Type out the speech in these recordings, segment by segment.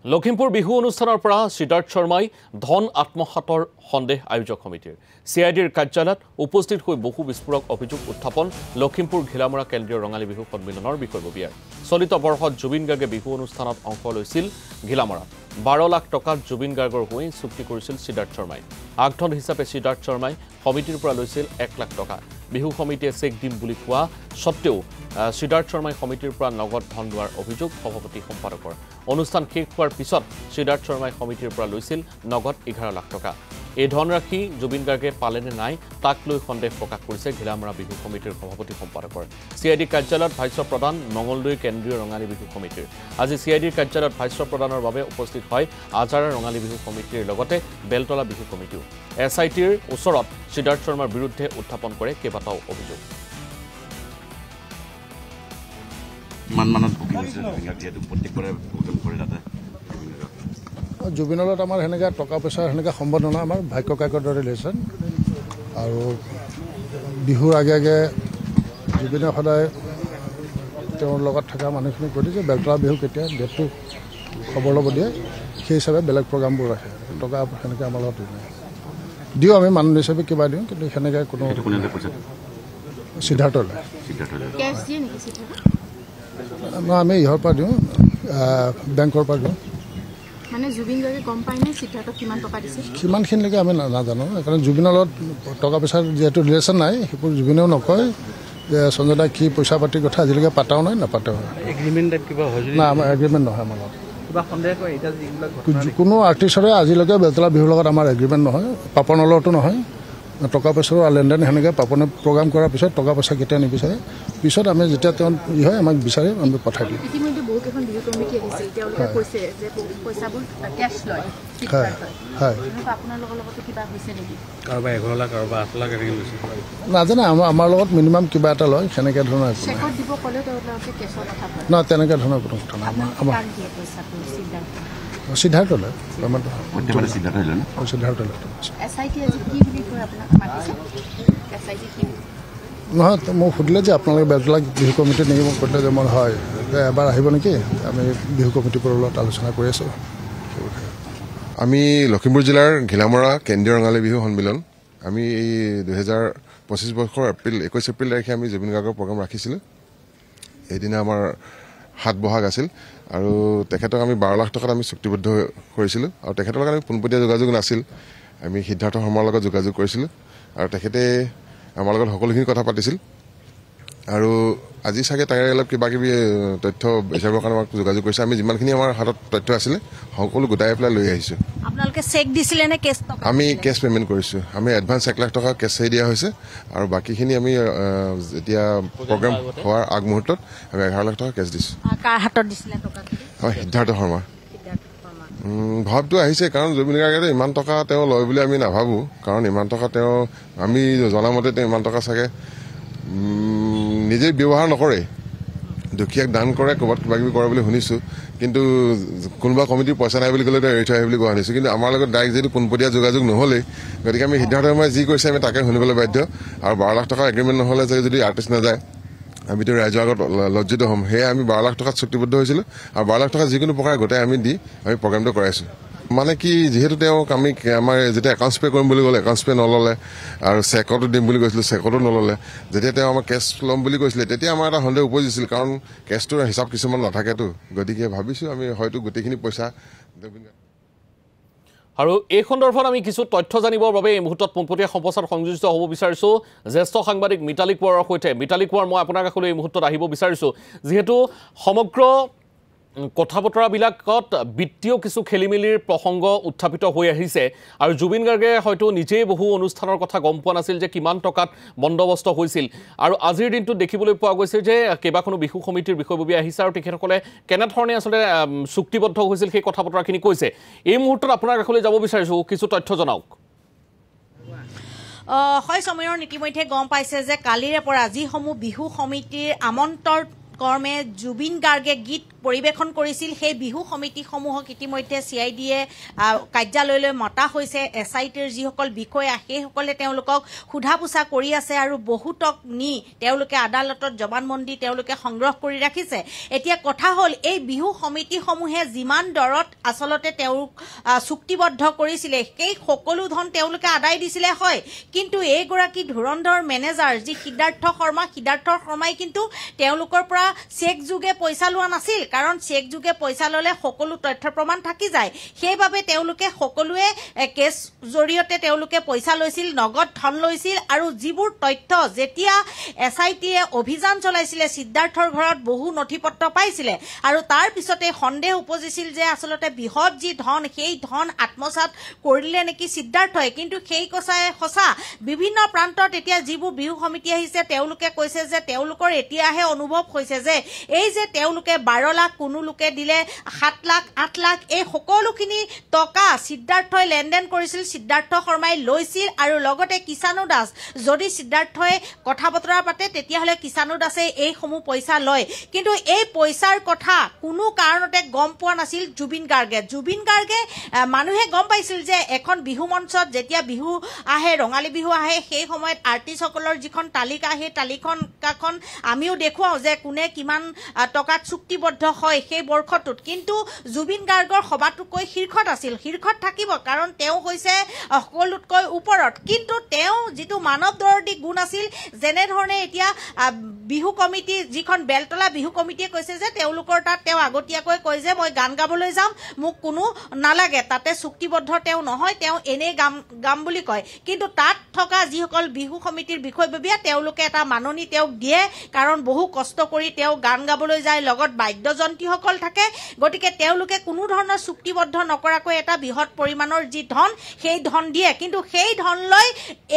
লখিমপুৰ বিহু অনুষ্ঠানৰ পৰা সিদ্ধাৰ্থ শৰ্মাই ধন আত্মসাতৰ সন্দেহ আয়োজক সমিতিৰ CIDৰ কাৰ্যালয়ত উপস্থিত হৈ বহু বিস্ফোৰক অভিযোগ উত্থাপন লখিমপুৰ ঘিলামৰা কেন্দ্ৰীয় ৰঙালী বিহু সন্মিলনৰ বিষয়ববীয়াৰ চলিত বৰ্ষত জুবিন গাৰ্গে বিহু অনুষ্ঠানত অংশ লৈছিল ঘিলামৰাত 12 লাখ টকাত জুবিন গাৰ্গৰ হৈ চুক্তি কৰিছিল সিদ্ধাৰ্থ শৰ্মাই আগধন হিচাপে সিদ্ধাৰ্থ শৰ্মাই সমিতিৰ পৰা লৈছিল 1 লাখ টকা বিহু সমিতিয়ে চেক দিম বুলি কোৱা সত্ত্বেও সিদ্ধাৰ্থ শৰ্মাই সমিতিৰ পৰা নগদ ধন লোৱাৰ অভিযোগ সভাপতি সম্পাদকৰ অনুষ্ঠান শেষ হোৱাৰ পিছত সিদ্ধাৰ্থ শৰ্মাই সমিতিৰ পৰা লৈছিল নগদ 11 লাখ টকা এই ধনৰাশি জুবিন গাৰ্গে পালেনে নাই তাক লৈ সন্দেহ প্ৰকাশ কৰিছে ঘিলামৰা বিহু সমিতিৰ সভাপতি সম্পাদকৰ CID কাৰ্যালয়ত ভাষ্য প্ৰদান মঙ্গলদৈ কেন্দ্ৰীয় ৰঙালী বিহু সমিতিৰ আজি CIDৰ কাৰ্যালয়ত ভাষ্য প্ৰদানৰ বাবে উপস্থিত হয় আজাৰা ৰঙালী বিহু সমিতিৰ লগতে বেলতলা বিহু সমিতিও SITৰ ওচৰত সিদ্ধাৰ্থ শৰ্মাৰ বিৰুদ্ধে উত্থাপন কৰে কেইবাটাও অভিযোগ জুবিনৰ আমাৰ হেনেকা টকা পইচা হেনেকা সম্বন্ধনা আমাৰ ভাগ্য কাকৰ দৰে ৰিলেশ্যন আৰু বিহুৰ আগে আগে জুবিনৰ সদায় তেওঁৰ লগত থকা মানুহখিনি কৈ যে বেলতলা বিহু কেতিয়া ডেটটো খবৰ ল'ব দিয়ে সেই হিচাপে বেলেগ প্ৰগ্ৰামবোৰ ৰাখে টকা হেনেকা আমাৰ লগত দিওঁ আমি মানুহ হিচাপে কিবা দিওঁ কিন্তু হেনেকা কোনো সিদ্ধাৰ্থলৈ আমি ইহৰ পৰা দিওঁ বেংকৰ পৰা দিওঁ মানে জুবিন গাৰ্গে গম পায় নে সিদ্ধাৰ্থক কিমান টকা দিছে কিমানখিনিলৈকে আমি নাজানো কাৰণ জুবিনৰ লগত টকা পইচাৰ যিহেতু ৰিলেশ্যন নাই সেইবোৰ জুবিনেও নকয় যে সঞ্জয় দা কি পইচা পাতিৰ কথা আজিলৈকে পাতাও নাই নাপাতেও এগ্ৰিমেণ্ট কিবা হয় না আমাৰ এগ্ৰিমেণ্ট নহয় আমাৰ লগত কিবা সন্দেহ কৰে এটা যিবিলাক কোনো আৰ্টিষ্টৰে আজিলৈকে বেলতলা বিহুৰ লগত আমাৰ এগ্ৰিমেণ্ট নহয় পাপনৰ লগতো নহয় টকা পইচাৰো লেনদেন সেনেকৈ পাপনে প্ৰগ্ৰাম কৰাৰ পিছত টকা পইচা কেতিয়া নিবিচাৰে পিছত আমি যেতিয়া তেওঁ ই হয় আমাক বিচাৰি আমি পঠাই দিওঁ ইতিমধ্যে বহুকেইখন বিহু কমিটি আহিছে তেওঁলোকে কৈছে যে পইচাবোৰ কেছ লয় হয় হয় আপোনাৰ লগতো কিবা হৈছে নেকি কাৰোবাৰ 11 লাখ কাৰোবাৰ 8 লাখ এনেকৈ লৈছে নাজানে আমাৰ লগত মিনিমাম কিবা এটা লয় সেনেকৈ ধৰণৰ চেকত দিব ক'লেও তেওঁলোকে কেছৰ কথা কয় না তেনেকৈ ধৰণৰ কোনো কথা নাই আমাৰ সিদ্ধাৰ্থলৈ সিদ্ধাৰ্থলৈ নহয় মোক সুধিলে যে আপোনালোকে বেলতলা বিহু কমিটি নেকি মোক সুধিলে যে মই হয় এবাৰ আহিব নেকি আমি বিহু কমিটিৰ লগত আলোচনা কৰি আছোঁ আমি লখিমপুৰ জিলাৰ ঘিলামৰা কেন্দ্ৰীয় ৰঙালী বিহু সন্মিলন আমি এই 2025 বৰ্ষৰ 21 এপ্ৰিল তাৰিখে আমি জুবিন গাৰ্গৰ প্ৰগ্ৰাম ৰাখিছিলোঁ এইদিনা আমাৰ 7 বহাগ আছিল আৰু তেখেতক আমি 12 লাখ টকাত আমি চুক্তিবদ্ধ কৰিছিলোঁ আৰু তেখেতৰ লগত আমি পোনপটীয়া যোগাযোগ নাছিল আমি সিদ্ধাৰ্থ শৰ্মাৰ লগত যোগাযোগ কৰিছিলোঁ আৰু তেখেতে আমাৰ লগত সকলোখিনি কথা পাতিছিল আৰু আজি চাগে তাৰে অলপ কিবা কিবি তথ্য বিচাৰিবৰ কাৰণে আমাক যোগাযোগ কৰিছে আমি যিমানখিনি আমাৰ হাতত তথ্য আছিলে সকলো গোটাই পেলাই লৈ আহিছোঁ আপোনালোকে চেক দিছিলে নে কেছ আমি কেছ পে'মেণ্ট কৰিছোঁ আমি এডভান্স 1 লাখ টকা কেছ দিয়া হৈছে আৰু বাকীখিনি আমি যেতিয়া প্ৰগ্ৰাম হোৱাৰ আগমুহূৰ্তত আমি 11 লাখ টকা কেছ দিছোঁ কাৰ হাতত দিছিলে টকা হয় সিদ্ধাৰ্থ শৰ্মা ভাৱটো আহিছে কাৰণ জুবিন গাৰ্গে ইমান টকা তেওঁ লয় বুলি আমি নাভাবোঁ কাৰণ ইমান টকা তেওঁ আমি জনামতে তেওঁ ইমান টকা চাগে নিজে ব্যৱহাৰ নকৰে দুখীয়াক দান কৰে ক'ৰবাত কিবা কিবি কৰে বুলি শুনিছোঁ কিন্তু কোনোবা কমিটিৰ পইচা নাই বুলি ক'লে তেওঁ এৰি থৈ আহে বুলি কোৱা শুনিছোঁ কিন্তু আমাৰ লগত ডাইৰেক্ট যদি পোনপটীয়া যোগাযোগ নহ'লেই গতিকে আমি সিদ্ধাৰ্থ শৰ্মাই যি কৈছে আমি তাকে শুনিবলৈ বাধ্য আৰু 12 লাখ টকা এগ্ৰিমেণ্ট নহ'লে যদি আৰ্টিষ্ট নাযায় আমিতো ৰাইজৰ আগত লজ্জিত হ'ম সেয়ে আমি 12 লাখ টকাত চুক্তিবদ্ধ হৈছিলোঁ আৰু 12 লাখ টকা যিকোনো প্ৰকাৰে গোটাই আমি দি আমি প্ৰগ্ৰামটো কৰাইছোঁ মানে কি যিহেতু তেওঁক আমি আমাৰ যেতিয়া একাউণ্টছ পে' কৰিম বুলি ক'লে একাউণ্টছ পে' নল'লে আৰু চেকতো দিম বুলি কৈছিলোঁ চেকতো নল'লে যেতিয়া তেওঁ আমাক কেছ ল'ম বুলি কৈছিলে তেতিয়া আমাৰ এটা সন্দেহ উপজিছিল কাৰণ কেছটোৰ হিচাপ কিছুমান নাথাকেতো গতিকে ভাবিছোঁ আমি হয়তো গোটেইখিনি পইচা আৰু এই সন্দৰ্ভত আমি কিছু তথ্য জানিবৰ বাবে এই মুহূৰ্তত পোনপটীয়া সম্প্ৰচাৰ সংযোজিত হ'ব বিচাৰিছোঁ জ্যেষ্ঠ সাংবাদিক মিতালী কোঁৱৰৰ সৈতে মিতালী কোঁৱৰ মই আপোনাৰ কাষলৈ এই মুহূৰ্তত আহিব বিচাৰিছোঁ যিহেতু সমগ্ৰ কথা বতৰাবিলাকত বিত্তীয় কিছু খেলিমেলিৰ প্ৰসংগ উত্থাপিত হৈ আহিছে আৰু জুবিন গাৰ্গে হয়তো নিজেই বহু অনুষ্ঠানৰ কথা গম পোৱা নাছিল যে কিমান টকাত বন্দবস্ত হৈছিল আৰু আজিৰ দিনটোত দেখিবলৈ পোৱা গৈছে যে কেইবাখনো বিহু সমিতিৰ বিষয়ববীয়া আহিছে আৰু তেখেতসকলে কেনেধৰণে আচলতে চুক্তিবদ্ধ হৈছিল সেই কথা বতৰাখিনি কৈছে এই মুহূৰ্তত আপোনাৰ কাষলৈ যাব বিচাৰিছোঁ কিছু তথ্য জনাওক হয় সময়ৰ ইতিমধ্যে গম পাইছে যে কালিৰে পৰা যিসমূহ বিহু সমিতিৰ আমন্ত্ৰণ কৰ্মে জুবিন গাৰ্গে গীত পৰিৱেশন কৰিছিল সেই বিহু সমিতিসমূহক ইতিমধ্যে CIDয়ে কাৰ্যালয়লৈ মতা হৈছে SITৰ যিসকল বিষয়া সেইসকলে তেওঁলোকক সোধা পোছা কৰি আছে আৰু বহুতক নি তেওঁলোকে আদালতত জবানবন্দী তেওঁলোকে সংগ্ৰহ কৰি ৰাখিছে এতিয়া কথা হ'ল এই বিহু সমিতিসমূহে যিমান দৰত আচলতে তেওঁলোক চুক্তিবদ্ধ কৰিছিলে সেই সকলো ধন তেওঁলোকে আদায় দিছিলে হয় কিন্তু এইগৰাকী ধুৰন্ধৰ মেনেজাৰ যি সিদ্ধাৰ্থ শৰ্মাই কিন্তু তেওঁলোকৰ পৰা চেক যোগে পইচা লোৱা নাছিল কাৰণ চেক যোগে পইচা ললে সকলো তথ্য প্ৰমাণ থাকি যায় সেইবাবে তেওঁলোকে সকলোৱে কেছ জৰিয়তে তেওঁলোকে পইচা লৈছিল নগদ ধন লৈছিল আৰু যিবোৰ তথ্য যেতিয়া SITয়ে অভিযান চলাইছিলে সিদ্ধাৰ্থৰ ঘৰত বহু নথিপত্ৰ পাইছিলে আৰু তাৰ পিছতে সন্দেহ উপজিছিল যে আচলতে বৃহৎ যি ধন সেই ধন আত্মসাৎ কৰিলে নেকি সিদ্ধাৰ্থই কিন্তু সেই কথাই সঁচা বিভিন্ন প্ৰান্তত এতিয়া যিবোৰ বিহু সমিতি আহিছে তেওঁলোকে কৈছে যে তেওঁলোকৰ এতিয়াহে অনুভৱ হৈছে যে এই যে তেওঁলোকে 12 লাখ কোনো লোকে দিলে 7 লাখ 8 লাখ এই সকলোখিনি টকা সিদ্ধাৰ্থই লেনদেন কৰিছিল সিদ্ধাৰ্থ শৰ্মাই লৈছিল আৰু লগতে কিষাণু দাস যদি সিদ্ধাৰ্থই কথা বতৰা পাতে তেতিয়াহলে কিষাণু দাসে এই সমূহ পইচা লয় কিন্তু এই পইচাৰ কথা কোনো কাৰণতে গম পোৱা নাছিল জুবিন গাৰ্গে মানুহে গম পাইছিল যে এখন বিহু মঞ্চত যেতিয়া বিহু আহে ৰঙালী বিহু আহে সেই সময়ত আৰ্টিষ্টসকলৰ যিখন তালিকা সেই তালিকাখন আমিও দেখুৱাও যে কোনে কিমান টকাত চুক্তিবদ্ধ হয় সেই বৰ্ষটোত কিন্তু জুবিন গাৰ্গৰ সবাতোকৈ শীৰ্ষত থাকিব কাৰণ তেওঁ হৈছে সকলোতকৈ ওপৰত কিন্তু তেওঁ যিটো মানৱ দৰদী গুণ আছিল যেনে ধৰণে এতিয়া বিহু কমিটি যিখন বেলতলা বিহু কমিটিয়ে কৈছে যে তেওঁলোকৰ তাত তেওঁ আগতীয়াকৈ কয় যে মই গান গাবলৈ যাম মোক কোনো নালাগে তাতে চুক্তিবদ্ধ তেওঁ নহয় তেওঁ এনে গাম বুলি কয় কিন্তু তাত থকা যিসকল বিহু সমিতিৰ বিষয়ববীয়া তেওঁলোকে এটা মাননি তেওঁক দিয়ে কাৰণ বহু কষ্ট কৰি তেওঁ গান গাবলৈ যায় লগত বাদ্যযন্ত্ৰীসকল থাকে গতিকে তেওঁলোকে কোনো ধৰণৰ চুক্তিবদ্ধ নকৰাকৈ এটা বৃহৎ পৰিমাণৰ যি ধন সেই ধন দিয়ে কিন্তু সেই ধন লৈ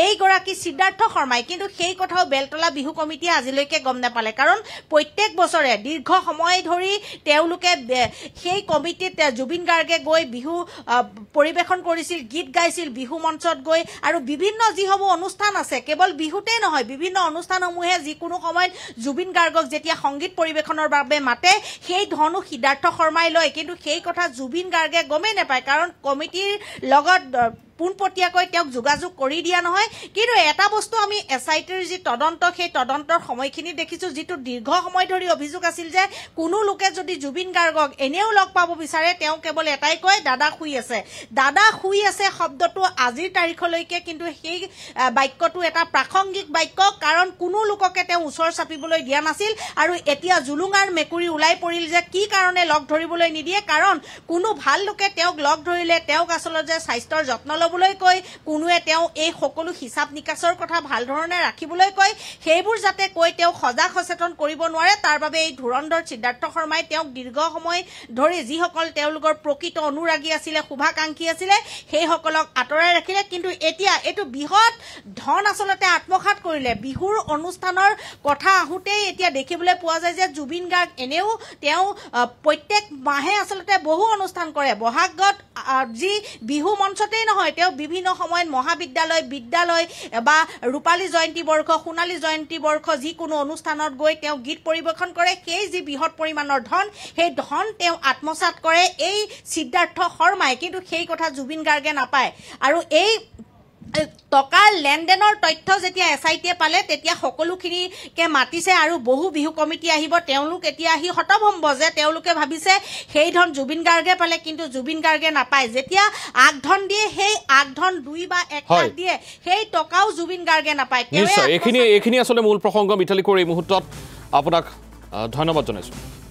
এইগৰাকী সিদ্ধাৰ্থ শৰ্মাই কিন্তু সেই কথাও বেলতলা বিহু কমিটিয়ে আজিলৈকে গম নাপালে কাৰণ প্ৰত্যেক বছৰে দীৰ্ঘ সময় ধৰি তেওঁলোকে সেই কমিটিত জুবিন গাৰ্গে গৈ বিহু পৰিৱেশন কৰিছিল গীত গাইছিল বিহু মঞ্চত গৈ আৰু বিভিন্ন যিসমূহ অনুষ্ঠান আছে কেৱল বিহুতেই নহয় বিভিন্ন অনুষ্ঠানসমূহে যিকোনো সময়ত জুবিন গাৰ্গক যেতিয়া সংগীত পৰিৱেশনৰ বাবে মাতে সেই ধনো সিদ্ধাৰ্থ শৰ্মাই লয় কিন্তু সেই কথা জুবিন গাৰ্গে গমেই নাপায় কাৰণ কমিটিৰ লগত পোনপটীয়াকৈ তেওঁক যোগাযোগ কৰি দিয়া নহয় কিন্তু এটা বস্তু আমি SITৰ যি তদন্ত সেই তদন্তৰ সময়খিনি দেখিছো যিটো দীৰ্ঘ সময় ধৰি অভিযোগ আছিল যে কোনো লোকে যদি জুবিন গাৰ্গক এনেও লগ পাব বিচাৰে তেওঁ কেৱল এটাই কয় দাদা শুই আছে শব্দটো আজিৰ তাৰিখলৈকে কিন্তু সেই বাক্যটো এটা প্ৰাসংগিক বাক্য কাৰণ কোনো লোককে তেওঁ ওচৰ চাপিবলৈ দিয়া নাছিল আৰু এতিয়া জুলুঙাৰ মেকুৰী ওলাই পৰিল যে কি কাৰণে লগ ধৰিবলৈ নিদিয়ে কাৰণ কোনো ভাল লোকে তেওঁক লগ ধৰিলে তেওঁক আচলতে স্বাস্থ্যৰ যত্ন লবলৈ কয় কোনোৱে তেওঁ এই সকলো হিচাপ নিকাছৰ কথা ভাল ধৰণে ৰাখিবলৈ কয় সেইবোৰ যাতে কৈ তেওঁ সজাগ সচেতন কৰিব নোৱাৰে তাৰ বাবে এই ধুৰন্ধৰ সিদ্ধাৰ্থ শৰ্মাই তেওঁক দীৰ্ঘ সময় ধৰি যিসকল তেওঁলোকৰ প্ৰকৃত অনুৰাগী আছিলে শুভাকাংক্ষী আছিলে সেইসকলক আঁতৰাই ৰাখিলে কিন্তু এতিয়া এইটো বৃহৎ ধন আচলতে আত্মসাৎ কৰিলে বিহুৰ অনুষ্ঠানৰ কথা আহোঁতেই এতিয়া দেখিবলৈ পোৱা যায় যে জুবিন গাৰ্গ এনেও তেওঁ প্ৰত্যেক মাহে আচলতে বহু অনুষ্ঠান কৰে বহাগত যি বিহু মঞ্চতেই নহয় তেওঁ বিভিন্ন সময়ত মহাবিদ্যালয় বিদ্যালয় বা ৰূপালী জয়ন্তী বৰ্ষ সোণালী জয়ন্তী বৰ্ষ যিকোনো অনুষ্ঠানত গৈ তেওঁ গীত পৰিৱেশন কৰে সেই যি বৃহৎ পৰিমাণৰ ধন সেই ধন তেওঁ আত্মসাৎ কৰে এই সিদ্ধাৰ্থ শৰ্মাই কিন্তু সেই কথা জুবিন গাৰ্গে নাপায় আৰু এই টকাৰ লেনদেনৰ তথ্য যেতিয়া SITয়ে পালে তেতিয়া সকলোখিনিকে মাতিছে আৰু বহু বিহু কমিটি আহিব তেওঁলোক এতিয়া আহি হতভম্ব যে তেওঁলোকে ভাবিছে সেই ধন জুবিন গাৰ্গে পালে কিন্তু জুবিন গাৰ্গে নাপায় যেতিয়া আগধন দিয়ে সেই আগধন 2 বা 1 লাখ দিয়ে সেই টকাও জুবিন গাৰ্গে নাপায় নিশ্চয় এইখিনি আসলে মূল প্ৰসংগ মিঠালী কৰি এই মুহূৰ্তত আপোনাক ধন্যবাদ জনাইছো